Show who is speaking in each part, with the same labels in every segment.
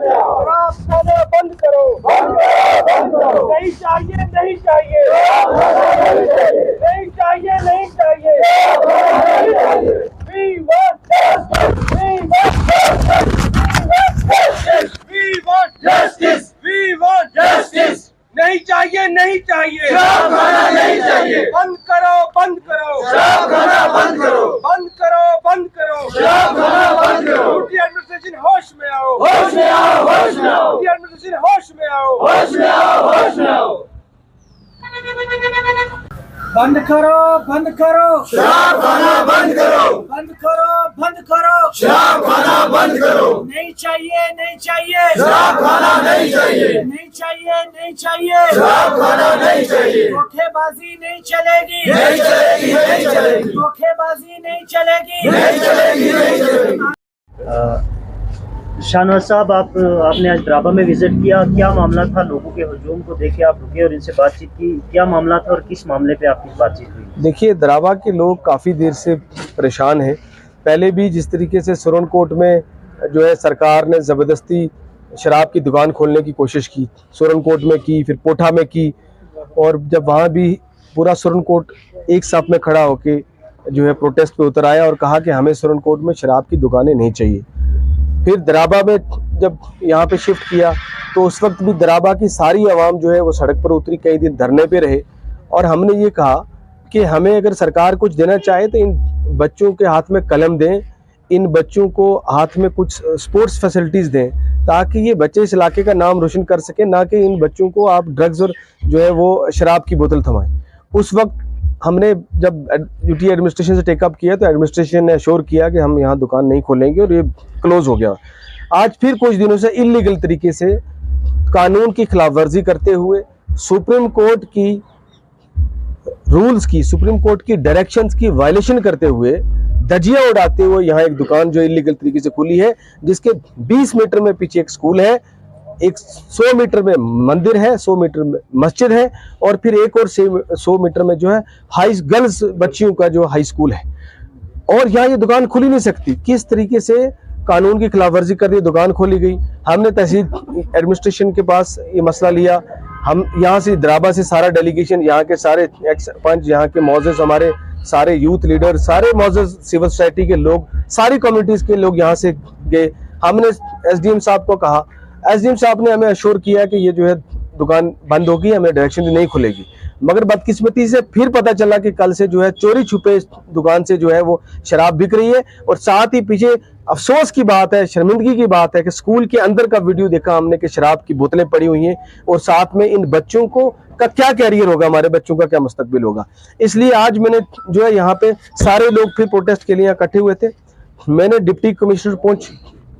Speaker 1: शराब खाना बंद करो, नहीं चाहिए, नहीं चाहिए, नहीं चाहिए, नहीं चाहिए। We want justice, we want justice, we want justice, we want justice। नहीं चाहिए, नहीं चाहिए, शराब खाना नहीं चाहिए। बंद करो, बंद करो, शराब खाना बंद करो, बंद करो, बंद करो, शराब खाना बंद करो। यूटी एडमिनिस्ट्रेशन होश में आओ, होश में आओ, होश में आओ। यूटी एडमिनिस्ट्रेशन होश में आओ, होश में आओ, होश में आओ। बंद करो, बंद करो, शराब खाना बंद करो, बंद करो, बंद करो, शराब खाना बंद करो। नहीं चाहिए, नहीं चाहिए, शराब खाना नहीं चाहिए, नहीं चाहिए, नहीं चाहिए, शराब खाना नहीं चाहिए। धोखेबाजी नहीं चलेगी, नहीं चलेगी, नहीं चलेगी, धोखेबाजी नहीं चलेगी, नहीं चलेगी, नहीं चलेगी।
Speaker 2: शाहनवाज साहब, आपने आज ड्राबा में विजिट किया, क्या मामला था? लोगों के हजूम को देखे आप रुके और इनसे बातचीत की, क्या मामला था और किस मामले पे आपकी बातचीत हुई?
Speaker 3: देखिए, ड्राबा के लोग काफ़ी देर से परेशान हैं। पहले भी जिस तरीके से सुरनकोट में जो है सरकार ने ज़बरदस्ती शराब की दुकान खोलने की कोशिश की, सुरनकोट में की, फिर पोठा में की, और जब वहाँ भी पूरा सुरनकोट एक साथ में खड़ा होके जो है प्रोटेस्ट पे उतर आया और कहा कि हमें सुरनकोट में शराब की दुकानें नहीं चाहिए। फिर दराबा में जब यहाँ पे शिफ्ट किया तो उस वक्त भी दराबा की सारी आवाम जो है वो सड़क पर उतरी, कई दिन धरने पे रहे, और हमने ये कहा कि हमें अगर सरकार कुछ देना चाहे तो इन बच्चों के हाथ में कलम दें, इन बच्चों को हाथ में कुछ स्पोर्ट्स फैसिलिटीज़ दें, ताकि ये बच्चे इस इलाके का नाम रोशन कर सकें, ना कि इन बच्चों को आप ड्रग्स और जो है वो शराब की बोतल थमाएं। उस वक्त हमने जब यूटी एडमिनिस्ट्रेशन से टेकअप किया तो एडमिनिस्ट्रेशन ने अश्योर किया कि हम यहाँ दुकान नहीं खोलेंगे और ये क्लोज हो गया। आज फिर कुछ दिनों से इलीगल तरीके से कानून की खिलाफ वर्जी करते हुए सुप्रीम कोर्ट की रूल्स की, सुप्रीम कोर्ट की डायरेक्शंस की वायलेशन करते हुए, धज्जियां उड़ाते हुए यहाँ एक दुकान जो इलीगल तरीके से खुली है, जिसके 20 मीटर में पीछे एक स्कूल है, एक 100 मीटर में मंदिर है, 100 मीटर में मस्जिद है, और फिर एक और 100 मीटर में जो है गर्ल्स बच्चियों का जो हाई स्कूल है, और यहाँ ये दुकान खुली नहीं सकती। किस तरीके से कानून की खिलाफवर्जी कर दी, दुकान खोली गई। हमने तहसील एडमिनिस्ट्रेशन के पास ये मसला लिया। हम यहाँ से दराबा से सारा डेलीगेशन, यहाँ के सारे एक्स सरपंच, यहाँ के मौजूद हमारे सारे यूथ लीडर, सारे मौजूद सिविल सोसाइटी के लोग, सारी कम्युनिटीज़ के लोग यहाँ से गए। हमने एसडीएम साहब को कहा, एसडीएम साहब ने हमें अश्योर किया कि ये जो है दुकान बंद होगी, हमें डायरेक्शन नहीं खुलेगी। मगर बदकिस्मती से फिर पता चला कि कल से जो है चोरी छुपे दुकान से जो है वो शराब बिक रही है। और साथ ही पीछे अफसोस की बात है, शर्मिंदगी की बात है कि स्कूल के अंदर का वीडियो देखा हमने कि शराब की बोतलें पड़ी हुई हैं, और साथ में इन बच्चों को का क्या कैरियर होगा, हमारे बच्चों का क्या मुस्तकबिल होगा। इसलिए आज मैंने जो है यहाँ पे सारे लोग फिर प्रोटेस्ट के लिए इकट्ठे हुए थे। मैंने डिप्टी कमिश्नर पुंछ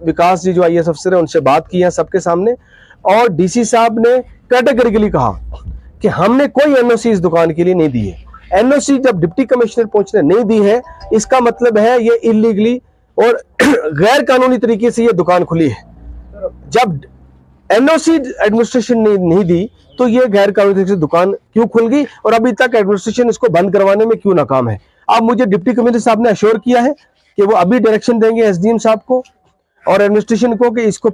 Speaker 3: विकास जी जो IAS अफसर है उनसे बात की है सबके सामने, और DC साहब ने कैटेगरिकली कहा कि हमने कोई NOC इस दुकान के लिए नहीं दी है। NOC जब डिप्टी कमिश्नर पुंछ ने नहीं दी है, इसका मतलब है ये इलीगली और गैर कानूनी तरीके से ये दुकान खुली है। जब NOC एडमिनिस्ट्रेशन ने नहीं दी तो ये गैर कानूनी तरीके से दुकान क्यों खुल गई, और अभी तक एडमिनिस्ट्रेशन इसको बंद करवाने में क्यों नाकाम है। अब मुझे डिप्टी कमिश्नर साहब ने अश्योर किया है कि वो अभी डायरेक्शन देंगे SDM साहब को और एडमिनिस्ट्रेशन को कि इसको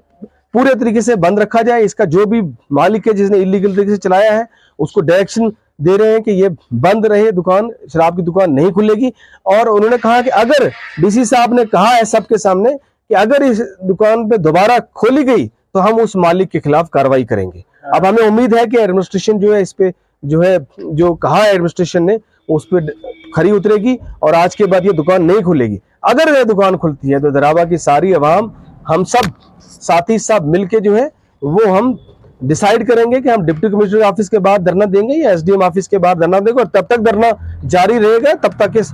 Speaker 3: पूरे तरीके से बंद रखा जाए। इसका जो भी मालिक है जिसने इलीगल तरीके से चलाया है उसको डायरेक्शन दे रहे हैं कि ये बंद रहे, दुकान शराब की दुकान नहीं खुलेगी। और उन्होंने कहा कि अगर DC साहब ने कहा है सबके सामने कि अगर इस दुकान पे दोबारा खोली गई तो हम उस मालिक के खिलाफ कार्रवाई करेंगे। अब हमें उम्मीद है कि एडमिनिस्ट्रेशन जो है इस पे जो है जो कहा है एडमिनिस्ट्रेशन ने उस पर खरी उतरेगी और आज के बाद ये दुकान नहीं खुलेगी। अगर ये दुकान खुलती है तो दराबा की सारी अवाम, हम सब साथी सब मिलके जो है वो हम डिसाइड करेंगे कि हम डिप्टी कमिश्नर ऑफिस के बाद धरना देंगे या SDM ऑफिस के बाद धरना देंगे, और तब तक धरना जारी रहेगा तब तक इस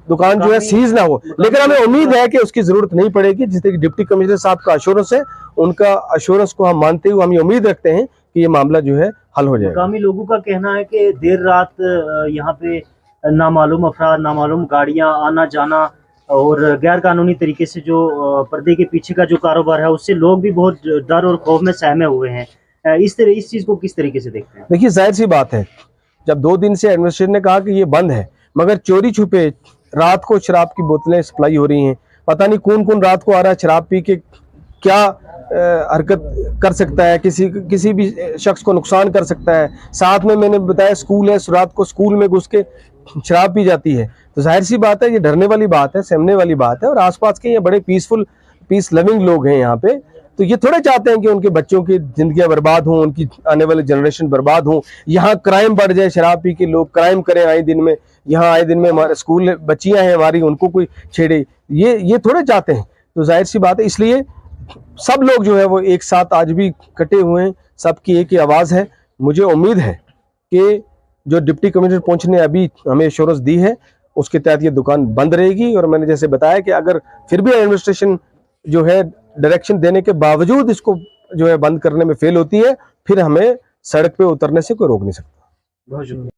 Speaker 3: दुकान जो है सीज ना हो। लेकिन हमें उम्मीद है कि उसकी जरूरत नहीं पड़ेगी। जिस तरह डिप्टी कमिश्नर साहब का अश्योरेंस है, उनका अश्योरेंस को हम मानते हुए हम ये उम्मीद रखते हैं कि ये मामला जो है हल हो जाएगा।
Speaker 2: मकामी लोगों का कहना है कि देर रात यहाँ पे नामालूम अफराद, नामालूम गाड़ियाँ आना जाना और गैर कानूनी तरीके से जो पर्दे के पीछे का जो कारोबार है उससे लोग भी बहुत डर और खौफ में सहमे हुए हैं। इस चीज़ को किस तरीके से देखते हैं?
Speaker 3: देखिए, जाहिर सी बात है, जब 2 दिन से एडमिनिस्ट्रेशन ने कहा कि ये बंद है, मगर चोरी छुपे रात को शराब की बोतलें सप्लाई हो रही हैं। पता नहीं कौन कौन रात को आ रहा है शराब पी के, क्या हरकत कर सकता है, किसी भी शख्स को नुकसान कर सकता है। साथ में मैंने बताया स्कूल है, रात को स्कूल में घुस के शराब पी जाती है, तो जाहिर सी बात है ये डरने वाली बात है, सहमने वाली बात है। और आसपास के ये बड़े पीस लविंग लोग हैं यहाँ पे, तो ये थोड़े चाहते हैं कि उनके बच्चों की जिंदगियां बर्बाद हों, उनकी आने वाली जनरेशन बर्बाद हो, यहाँ क्राइम बढ़ जाए, शराब पी के लोग क्राइम करें आए दिन में, यहाँ आए दिन में हमारे स्कूल बच्चियां हैं हमारी, उनको कोई छेड़े, ये थोड़े चाहते हैं। तो जाहिर सी बात है, इसलिए सब लोग जो है वो एक साथ आज भी कटे हुए हैं, सबकी एक ही आवाज़ है। मुझे उम्मीद है कि जो डिप्टी कमिश्नर पहुंच ने अभी हमें एश्योरेंस दी है, उसके तहत ये दुकान बंद रहेगी। और मैंने जैसे बताया कि अगर फिर भी एडमिनिस्ट्रेशन जो है डायरेक्शन देने के बावजूद इसको जो है बंद करने में फेल होती है, फिर हमें सड़क पे उतरने से कोई रोक नहीं सकता।
Speaker 2: बहुत शुक्रिया।